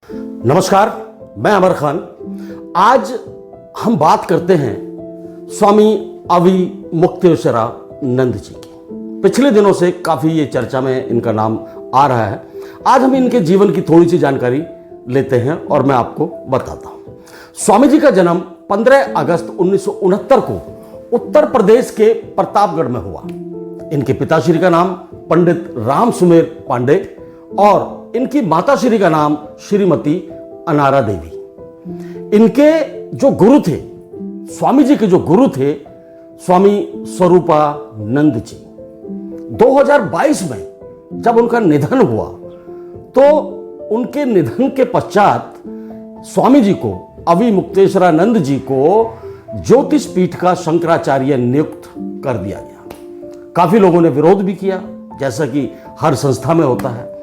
नमस्कार, मैं अमर खान। आज हम बात करते हैं स्वामी अविमुक्तेश्वरानंद जी की। पिछले दिनों से काफी ये चर्चा में इनका नाम आ रहा है। आज हम इनके जीवन की थोड़ी सी जानकारी लेते हैं और मैं आपको बताता हूं। स्वामी जी का जन्म 15 अगस्त 1969 को उत्तर प्रदेश के प्रतापगढ़ में हुआ। इनके पिताश्री का नाम पंडित राम सुमेर पांडे और इनकी माताश्री का नाम श्रीमती अनारा देवी। इनके जो गुरु थे, स्वामी जी के जो गुरु थे, स्वामी स्वरूपानंद जी। 2022 में जब उनका निधन हुआ तो उनके निधन के पश्चात स्वामी जी को, अविमुक्तेश्वरानंद जी को ज्योतिष पीठ का शंकराचार्य नियुक्त कर दिया गया। काफी लोगों ने विरोध भी किया, जैसा कि हर संस्था में होता है।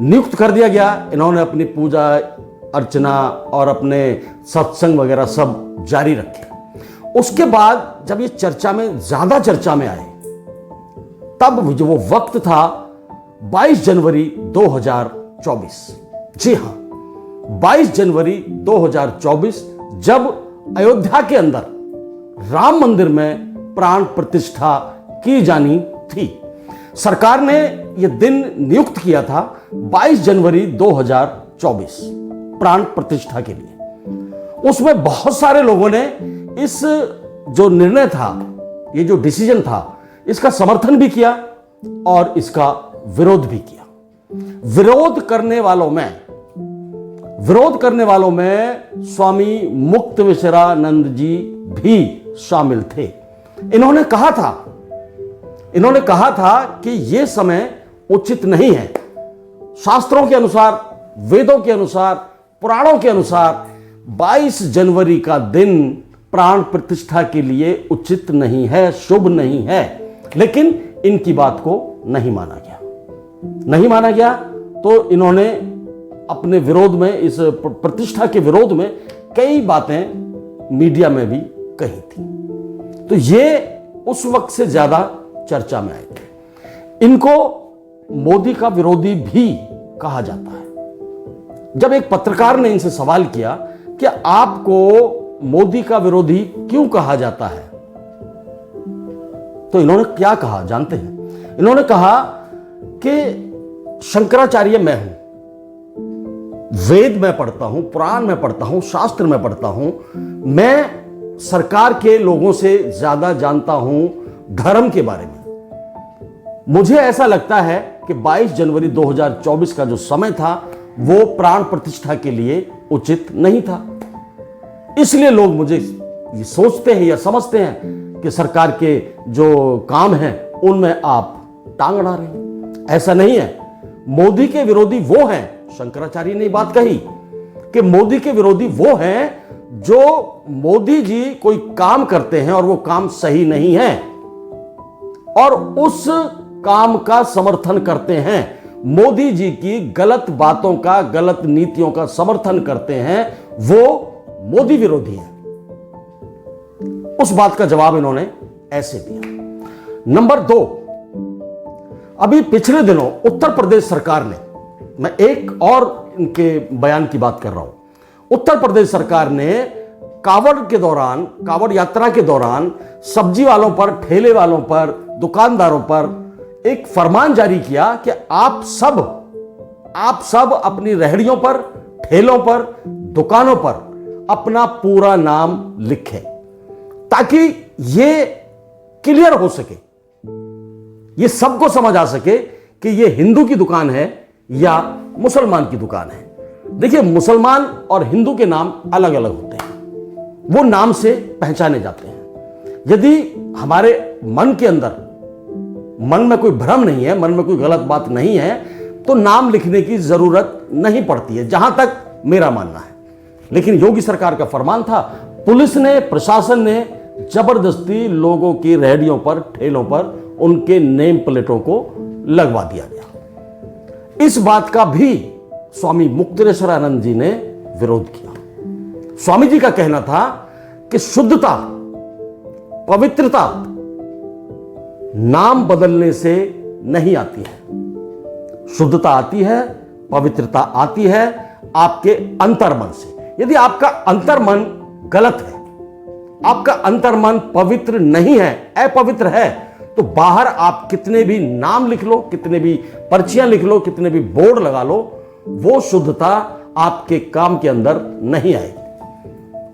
नियुक्त कर दिया गया। इन्होंने अपनी पूजा अर्चना और अपने सत्संग वगैरह सब जारी रखे। उसके बाद जब ये ज्यादा चर्चा में आए, तब जो वो वक्त था 22 जनवरी 2024। जी हां, 22 जनवरी 2024, जब अयोध्या के अंदर राम मंदिर में प्राण प्रतिष्ठा की जानी थी। सरकार ने यह दिन नियुक्त किया था 22 जनवरी 2024 प्राण प्रतिष्ठा के लिए। उसमें बहुत सारे लोगों ने इस जो निर्णय था, ये जो डिसीजन था, इसका समर्थन भी किया और इसका विरोध भी किया। विरोध करने वालों में स्वामी मुक्तेश्वरानंद जी भी शामिल थे। इन्होंने कहा था कि यह समय उचित नहीं है। शास्त्रों के अनुसार, वेदों के अनुसार, पुराणों के अनुसार 22 जनवरी का दिन प्राण प्रतिष्ठा के लिए उचित नहीं है, शुभ नहीं है। लेकिन इनकी बात को नहीं माना गया तो इन्होंने अपने विरोध में, इस प्रतिष्ठा के विरोध में कई बातें मीडिया में भी कही थी। तो ये उस वक्त से ज्यादा चर्चा में आए थे। इनको मोदी का विरोधी भी कहा जाता है। जब एक पत्रकार ने इनसे सवाल किया कि आपको मोदी का विरोधी क्यों कहा जाता है, तो इन्होंने क्या कहा जानते हैं? इन्होंने कहा कि शंकराचार्य मैं हूं, वेद में पढ़ता हूं, पुराण में पढ़ता हूं, शास्त्र में पढ़ता हूं, मैं सरकार के लोगों से ज्यादा जानता हूं धर्म के बारे में। मुझे ऐसा लगता है कि 22 जनवरी 2024 का जो समय था वो प्राण प्रतिष्ठा के लिए उचित नहीं था। इसलिए लोग मुझे ये सोचते हैं या समझते हैं कि सरकार के जो काम हैं उनमें आप टांग अड़ा रहे हैं। ऐसा नहीं है। मोदी के विरोधी वो हैं, शंकराचार्य ने बात कही कि मोदी के विरोधी वो हैं जो मोदी जी कोई काम करते हैं और वो काम सही नहीं है और उस काम का समर्थन करते हैं। मोदी जी की गलत बातों का, गलत नीतियों का समर्थन करते हैं, वो मोदी विरोधी हैं। उस बात का जवाब इन्होंने ऐसे दिया। नंबर 2, अभी पिछले दिनों उत्तर प्रदेश सरकार ने, मैं एक और इनके बयान की बात कर रहा हूं। उत्तर प्रदेश सरकार ने कावड़ यात्रा के दौरान सब्जी वालों पर, ठेले वालों पर, दुकानदारों पर एक फरमान जारी किया कि आप सब अपनी रेहड़ियों पर, ठेलों पर, दुकानों पर अपना पूरा नाम लिखें ताकि ये क्लियर हो सके, ये सबको समझ आ सके कि ये हिंदू की दुकान है या मुसलमान की दुकान है। देखिए, मुसलमान और हिंदू के नाम अलग अलग होते हैं, वो नाम से पहचाने जाते हैं। यदि हमारे मन में कोई भ्रम नहीं है, मन में कोई गलत बात नहीं है, तो नाम लिखने की जरूरत नहीं पड़ती है, जहां तक मेरा मानना है। लेकिन योगी सरकार का फरमान था, पुलिस ने, प्रशासन ने जबरदस्ती लोगों की रेहड़ियों पर, ठेलों पर उनके नेम प्लेटों को लगवा दिया गया। इस बात का भी स्वामी मुक्तेश्वरानंद जी ने विरोध किया। स्वामी जी का कहना था कि शुद्धता, पवित्रता नाम बदलने से नहीं आती है। शुद्धता आती है, पवित्रता आती है आपके अंतर्मन से। यदि आपका अंतर्मन गलत है, आपका अंतर्मन पवित्र नहीं है, अपवित्र है, तो बाहर आप कितने भी नाम लिख लो, कितने भी पर्चियां लिख लो, कितने भी बोर्ड लगा लो, वो शुद्धता आपके काम के अंदर नहीं आएगी।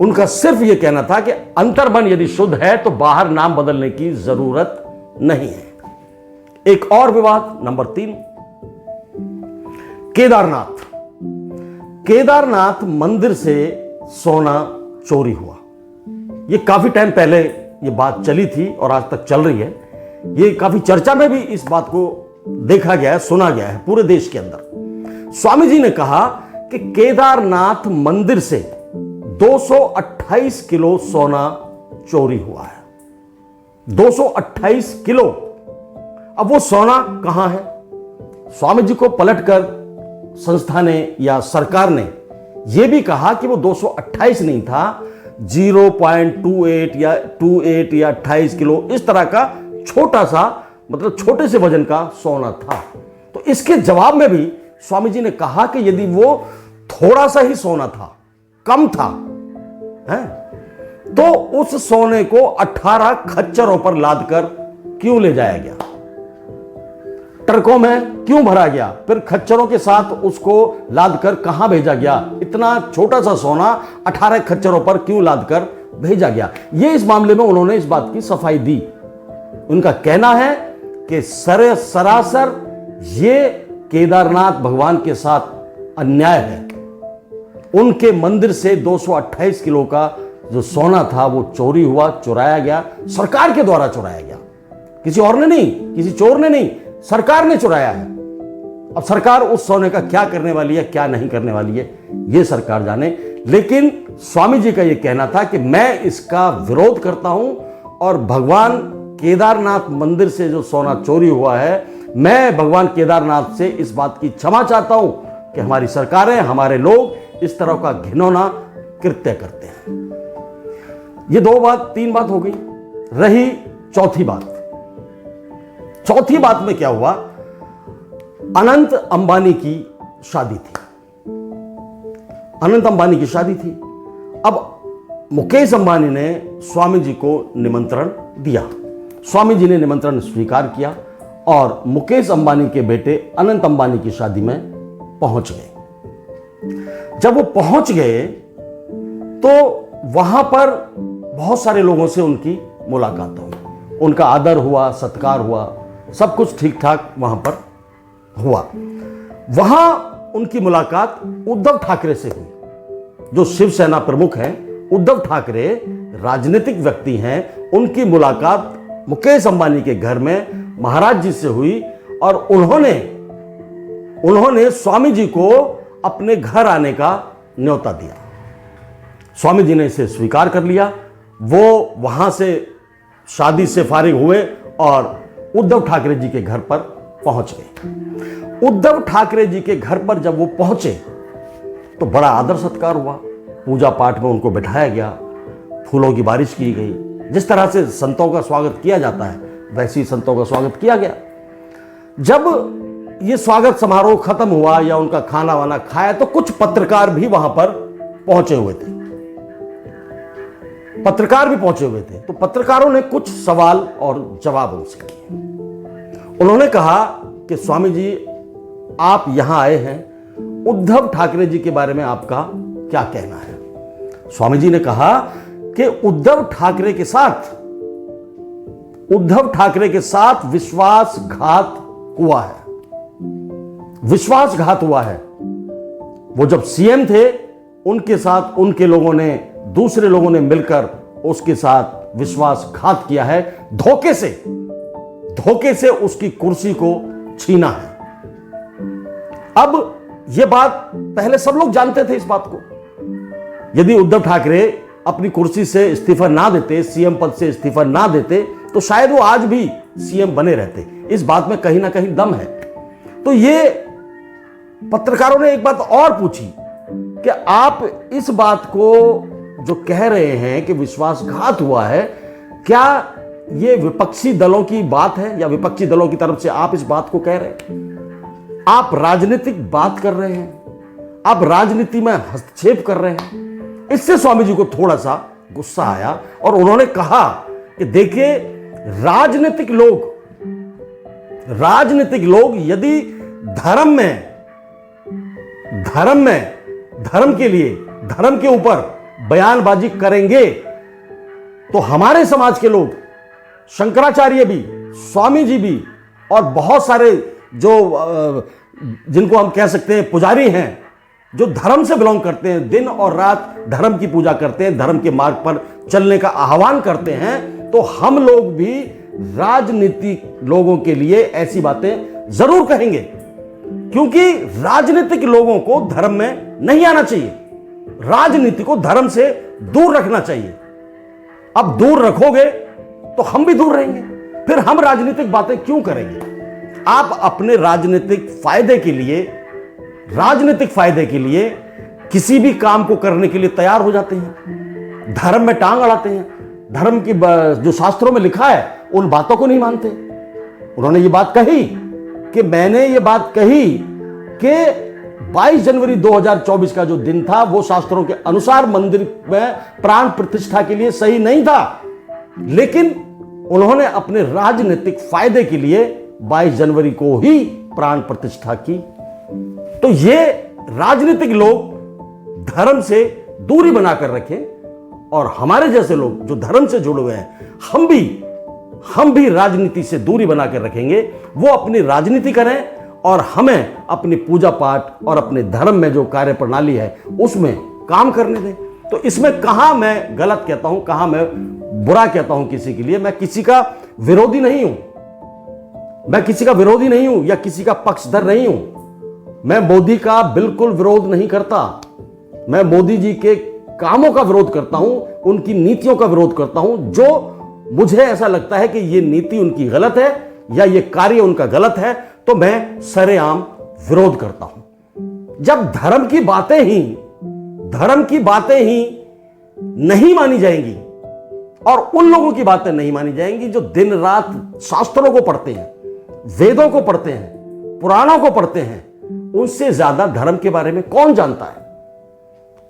उनका सिर्फ यह कहना था कि अंतर्मन यदि शुद्ध है तो बाहर नाम बदलने की जरूरत नहीं है। एक और विवाद नंबर 3, केदारनाथ। केदारनाथ मंदिर से सोना चोरी हुआ। यह काफी टाइम पहले यह बात चली थी और आज तक चल रही है। यह काफी चर्चा में भी इस बात को देखा गया है, सुना गया है पूरे देश के अंदर। स्वामी जी ने कहा कि केदारनाथ मंदिर से 228 किलो सोना चोरी हुआ है। 228 किलो। अब वो सोना कहां है? स्वामी जी को पलटकर संस्था ने या सरकार ने यह भी कहा कि वो 228 नहीं था, 0.28 या 28 या 28 किलो, इस तरह का छोटा सा, मतलब छोटे से वजन का सोना था। तो इसके जवाब में भी स्वामी जी ने कहा कि यदि वो थोड़ा सा ही सोना था, कम था, है, तो उस सोने को 18 खच्चरों पर लादकर क्यों ले जाया गया, ट्रकों में क्यों भरा गया, फिर खच्चरों के साथ उसको लादकर कहां भेजा गया, इतना छोटा सा सोना 18 खच्चरों पर क्यों लादकर भेजा गया। ये इस मामले में उन्होंने इस बात की सफाई दी। उनका कहना है कि सरासर ये केदारनाथ भगवान के साथ अन्याय है। उनके मंदिर से 228 किलो का जो सोना था वो चोरी हुआ, चुराया गया, सरकार के द्वारा चुराया गया, किसी और ने नहीं, किसी चोर ने नहीं, सरकार ने चुराया है। अब सरकार उस सोने का क्या करने वाली है, क्या नहीं करने वाली है, ये सरकार जाने। लेकिन स्वामी जी का ये कहना था कि मैं इसका विरोध करता हूं और भगवान केदारनाथ मंदिर से जो सोना चोरी हुआ है, मैं भगवान केदारनाथ से इस बात की क्षमा चाहता हूं कि हमारी सरकारें, हमारे लोग इस तरह का घिनौना कृत्य करते हैं। ये 3 बात हो गई। रही चौथी बात। चौथी बात में क्या हुआ? अनंत अंबानी की शादी थी। अनंत अंबानी की शादी थी। अब मुकेश अंबानी ने स्वामी जी को निमंत्रण दिया। स्वामी जी ने निमंत्रण स्वीकार किया और मुकेश अंबानी के बेटे अनंत अंबानी की शादी में पहुंच गए। जब वो पहुंच गए तो वहां पर बहुत सारे लोगों से उनकी मुलाकात हुई, उनका आदर हुआ, सत्कार हुआ, सब कुछ ठीक ठाक वहां पर हुआ। वहां उनकी मुलाकात उद्धव ठाकरे से हुई, जो शिवसेना प्रमुख हैं। उद्धव ठाकरे राजनीतिक व्यक्ति हैं। उनकी मुलाकात मुकेश अंबानी के घर में महाराज जी से हुई और उन्होंने स्वामी जी को अपने घर आने का न्योता दिया। स्वामी जी ने इसे स्वीकार कर लिया। वो वहां से शादी से फारिग हुए और उद्धव ठाकरे जी के घर पर पहुंच गए। उद्धव ठाकरे जी के घर पर जब वो पहुंचे तो बड़ा आदर सत्कार हुआ। पूजा पाठ में उनको बिठाया गया, फूलों की बारिश की गई। जिस तरह से संतों का स्वागत किया जाता है वैसे ही संतों का स्वागत किया गया। जब ये स्वागत समारोह खत्म हुआ या उनका खाना वाना खाया तो कुछ पत्रकार भी वहां पर पहुंचे हुए थे। पत्रकार भी पहुंचे हुए थे। तो पत्रकारों ने कुछ सवाल और जवाब उनसे किए। उन्होंने कहा कि स्वामी जी, आप यहां आए हैं, उद्धव ठाकरे जी के बारे में आपका क्या कहना है? स्वामी जी ने कहा कि उद्धव ठाकरे के साथ विश्वासघात हुआ है। विश्वासघात हुआ है। वो जब सीएम थे उनके साथ उनके लोगों ने, दूसरे लोगों ने मिलकर उसके साथ विश्वासघात किया है। धोखे से उसकी कुर्सी को छीना है। अब यह बात पहले सब लोग जानते थे। इस बात को यदि उद्धव ठाकरे अपनी कुर्सी से इस्तीफा ना देते, सीएम पद से इस्तीफा ना देते, तो शायद वो आज भी सीएम बने रहते। इस बात में कहीं ना कहीं दम है। तो ये पत्रकारों ने एक बात और पूछी कि आप इस बात को जो कह रहे हैं कि विश्वासघात हुआ है, क्या ये विपक्षी दलों की बात है या विपक्षी दलों की तरफ से आप इस बात को कह रहे हैं? आप राजनीतिक बात कर रहे हैं, आप राजनीति में हस्तक्षेप कर रहे हैं। इससे स्वामी जी को थोड़ा सा गुस्सा आया और उन्होंने कहा कि देखिए, राजनीतिक लोग यदि धर्म के लिए, धर्म के ऊपर बयानबाजी करेंगे तो हमारे समाज के लोग, शंकराचार्य भी, स्वामी जी भी और बहुत सारे जो जिनको हम कह सकते हैं पुजारी हैं, जो धर्म से बिलोंग करते हैं, दिन और रात धर्म की पूजा करते हैं, धर्म के मार्ग पर चलने का आह्वान करते हैं, तो हम लोग भी राजनीतिक लोगों के लिए ऐसी बातें जरूर कहेंगे, क्योंकि राजनीतिक लोगों को धर्म में नहीं आना चाहिए। राजनीति को धर्म से दूर रखना चाहिए। अब दूर रखोगे तो हम भी दूर रहेंगे, फिर हम राजनीतिक बातें क्यों करेंगे? आप अपने राजनीतिक फायदे के लिए किसी भी काम को करने के लिए तैयार हो जाते हैं, धर्म में टांग अड़ाते हैं, धर्म की जो शास्त्रों में लिखा है उन बातों को नहीं मानते। उन्होंने ये बात कही कि मैंने ये बात कही कि 22 जनवरी 2024 का जो दिन था वो शास्त्रों के अनुसार मंदिर में प्राण प्रतिष्ठा के लिए सही नहीं था, लेकिन उन्होंने अपने राजनीतिक फायदे के लिए 22 जनवरी को ही प्राण प्रतिष्ठा की। तो ये राजनीतिक लोग धर्म से दूरी बनाकर रखें और हमारे जैसे लोग जो धर्म से जुड़े हुए हैं, हम भी राजनीति से दूरी बनाकर रखेंगे। वो अपनी राजनीति करें और हमें अपनी पूजा पाठ और अपने धर्म में जो कार्य प्रणाली है उसमें काम करने दें। तो इसमें कहां मैं गलत कहता हूं, कहां मैं बुरा कहता हूं किसी के लिए? मैं किसी का विरोधी नहीं हूं, या किसी का पक्षधर नहीं हूं। मैं मोदी का बिल्कुल विरोध नहीं करता। मैं मोदी जी के कामों का विरोध करता हूं, उनकी नीतियों का विरोध करता हूं। जो मुझे ऐसा लगता है कि ये नीति उनकी गलत है या ये कार्य उनका गलत है, तो मैं सरेआम विरोध करता हूं। जब धर्म की बातें ही नहीं मानी जाएंगी और उन लोगों की बातें नहीं मानी जाएंगी जो दिन रात शास्त्रों को पढ़ते हैं, वेदों को पढ़ते हैं, पुराणों को पढ़ते हैं, उनसे ज्यादा धर्म के बारे में कौन जानता है?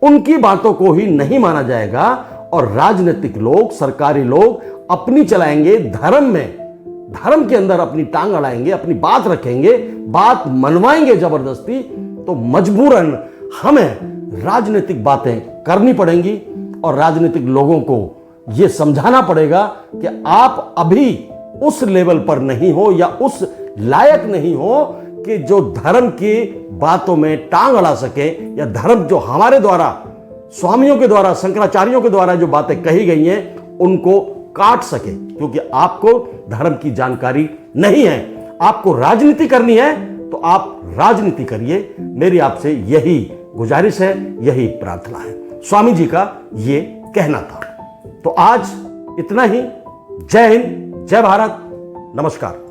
उनकी बातों को ही नहीं माना जाएगा और राजनीतिक लोग, सरकारी लोग अपनी चलाएंगे, धर्म के अंदर अपनी टांग अड़ाएंगे, अपनी बात रखेंगे, बात मनवाएंगे जबरदस्ती, तो मजबूरन हमें राजनीतिक बातें करनी पड़ेंगी और राजनीतिक लोगों को यह समझाना पड़ेगा कि आप अभी उस लेवल पर नहीं हो या उस लायक नहीं हो कि जो धर्म की बातों में टांग अड़ा सके, या धर्म जो हमारे द्वारा, स्वामियों के द्वारा, शंकराचार्यों के द्वारा जो बातें कही गई हैं उनको काट सके, क्योंकि आपको धर्म की जानकारी नहीं है। आपको राजनीति करनी है तो आप राजनीति करिए। मेरी आपसे यही गुजारिश है, यही प्रार्थना है। स्वामी जी का ये कहना था। तो आज इतना ही। जय हिंद, जय भारत, नमस्कार।